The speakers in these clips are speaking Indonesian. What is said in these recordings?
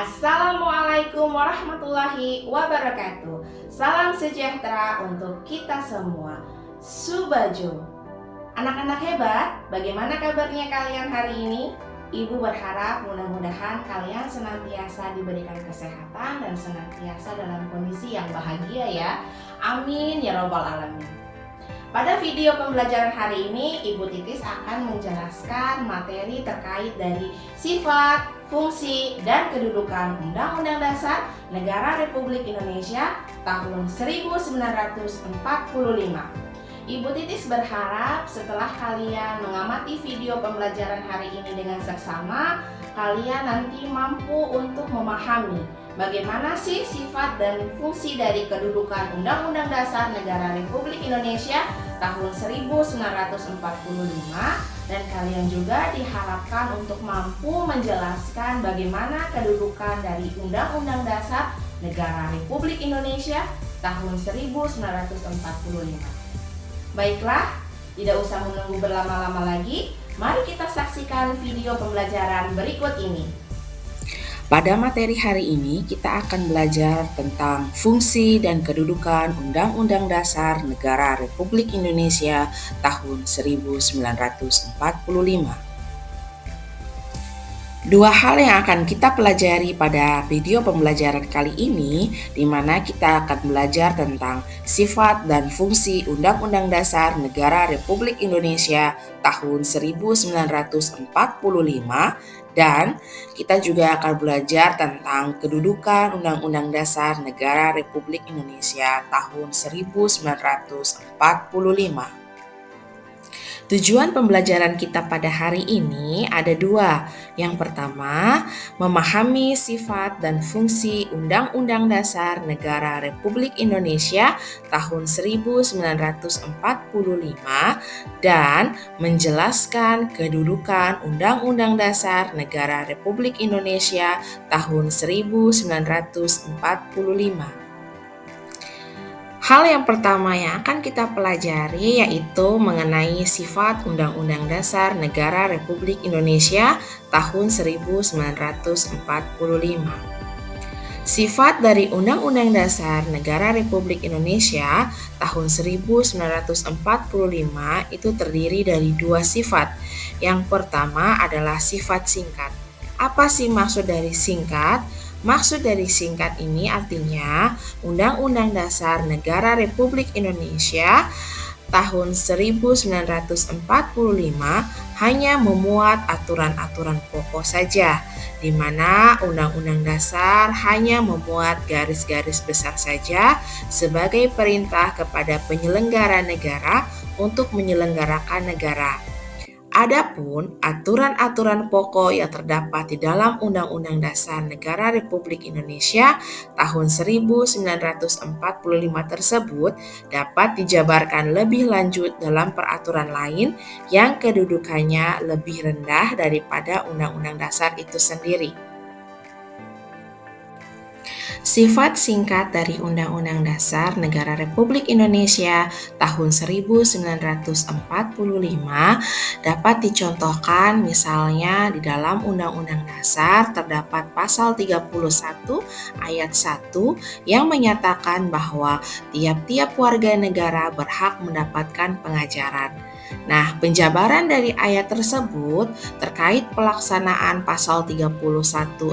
Assalamualaikum warahmatullahi wabarakatuh. Salam sejahtera untuk kita semua. Subajo. Anak-anak hebat, bagaimana kabarnya kalian hari ini? Ibu berharap mudah-mudahan kalian senantiasa diberikan kesehatan dan senantiasa dalam kondisi yang bahagia ya. Amin ya robbal alamin. Pada video pembelajaran hari ini, Ibu Titis akan menjelaskan materi terkait dari sifat, fungsi, dan kedudukan Undang-Undang Dasar Negara Republik Indonesia tahun 1945. Ibu Titis berharap setelah kalian mengamati video pembelajaran hari ini dengan seksama, kalian nanti mampu untuk memahami bagaimana sih sifat dan fungsi dari kedudukan Undang-Undang Dasar Negara Republik Indonesia tahun 1945, dan kalian juga diharapkan untuk mampu menjelaskan bagaimana kedudukan dari Undang-Undang Dasar Negara Republik Indonesia tahun 1945. Baiklah, tidak usah menunggu berlama-lama lagi, mari kita saksikan video pembelajaran berikut ini. Pada materi hari ini kita akan belajar tentang fungsi dan kedudukan Undang-Undang Dasar Negara Republik Indonesia tahun 1945. Dua hal yang akan kita pelajari pada video pembelajaran kali ini, di mana kita akan belajar tentang sifat dan fungsi Undang-Undang Dasar Negara Republik Indonesia tahun 1945, dan kita juga akan belajar tentang kedudukan Undang-Undang Dasar Negara Republik Indonesia tahun 1945. Tujuan pembelajaran kita pada hari ini ada dua. Yang pertama, memahami sifat dan fungsi Undang-Undang Dasar Negara Republik Indonesia tahun 1945 dan menjelaskan kedudukan Undang-Undang Dasar Negara Republik Indonesia tahun 1945. Hal yang pertama yang akan kita pelajari yaitu mengenai sifat Undang-Undang Dasar Negara Republik Indonesia tahun 1945. Sifat dari Undang-Undang Dasar Negara Republik Indonesia tahun 1945 itu terdiri dari dua sifat. Yang pertama adalah sifat singkat. Apa sih maksud dari singkat? Maksud dari singkat ini artinya Undang-Undang Dasar Negara Republik Indonesia tahun 1945 hanya memuat aturan-aturan pokok saja, di mana Undang-Undang Dasar hanya memuat garis-garis besar saja sebagai perintah kepada penyelenggara negara untuk menyelenggarakan negara. Adapun aturan-aturan pokok yang terdapat di dalam Undang-Undang Dasar Negara Republik Indonesia tahun 1945 tersebut dapat dijabarkan lebih lanjut dalam peraturan lain yang kedudukannya lebih rendah daripada Undang-Undang Dasar itu sendiri. Sifat singkat dari Undang-Undang Dasar Negara Republik Indonesia tahun 1945 dapat dicontohkan misalnya di dalam Undang-Undang Dasar terdapat pasal 31 ayat 1 yang menyatakan bahwa tiap-tiap warga negara berhak mendapatkan pengajaran. Nah, penjabaran dari ayat tersebut terkait pelaksanaan pasal 31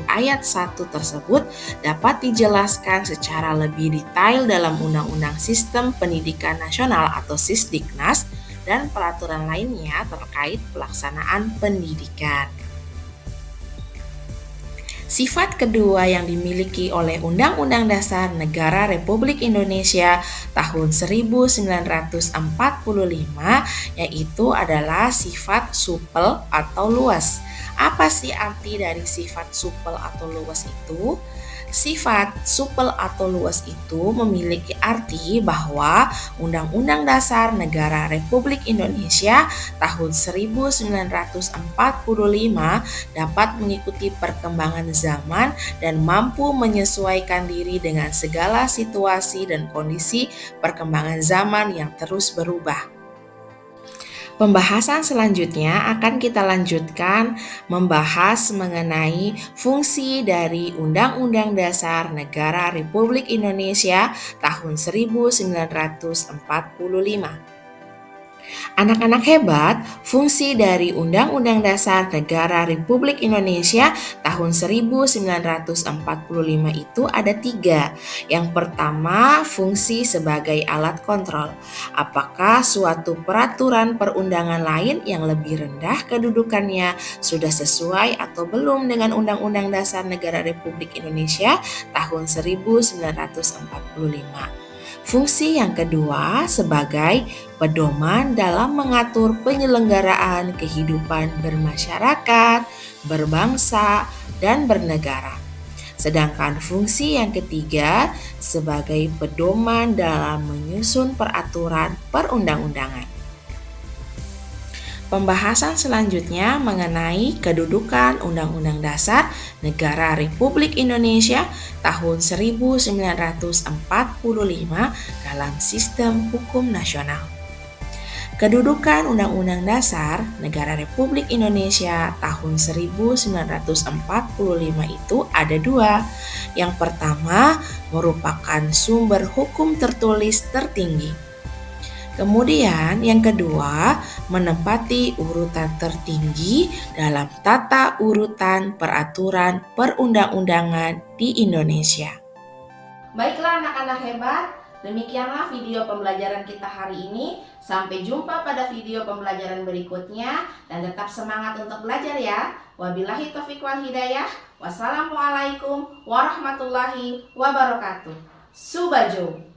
ayat 1 tersebut dapat dijelaskan secara lebih detail dalam Undang-Undang Sistem Pendidikan Nasional atau Sisdiknas dan peraturan lainnya terkait pelaksanaan pendidikan. Sifat kedua yang dimiliki oleh Undang-Undang Dasar Negara Republik Indonesia tahun 1945 yaitu adalah sifat supel atau luas. Apa sih arti dari sifat supel atau luas itu? Sifat supel atau luas itu memiliki arti bahwa Undang-Undang Dasar Negara Republik Indonesia tahun 1945 dapat mengikuti perkembangan zaman dan mampu menyesuaikan diri dengan segala situasi dan kondisi perkembangan zaman yang terus berubah. Pembahasan selanjutnya akan kita lanjutkan membahas mengenai fungsi dari Undang-Undang Dasar Negara Republik Indonesia tahun 1945. Anak-anak hebat, fungsi dari Undang-Undang Dasar Negara Republik Indonesia tahun 1945 itu ada 3. Yang pertama, fungsi sebagai alat kontrol. Apakah suatu peraturan perundangan lain yang lebih rendah kedudukannya sudah sesuai atau belum dengan Undang-Undang Dasar Negara Republik Indonesia tahun 1945. Fungsi yang kedua sebagai pedoman dalam mengatur penyelenggaraan kehidupan bermasyarakat, berbangsa, dan bernegara. Sedangkan fungsi yang ketiga sebagai pedoman dalam menyusun peraturan perundang-undangan. Pembahasan selanjutnya mengenai kedudukan Undang-Undang Dasar Negara Republik Indonesia tahun 1945 dalam sistem hukum nasional. Kedudukan Undang-Undang Dasar Negara Republik Indonesia tahun 1945 itu ada 2. Yang pertama merupakan sumber hukum tertulis tertinggi. Kemudian yang kedua, menempati urutan tertinggi dalam tata urutan peraturan perundang-undangan di Indonesia. Baiklah anak-anak hebat, demikianlah video pembelajaran kita hari ini. Sampai jumpa pada video pembelajaran berikutnya dan tetap semangat untuk belajar ya. Wabillahi taufiq wal hidayah. Wassalamualaikum warahmatullahi wabarakatuh. Subajo.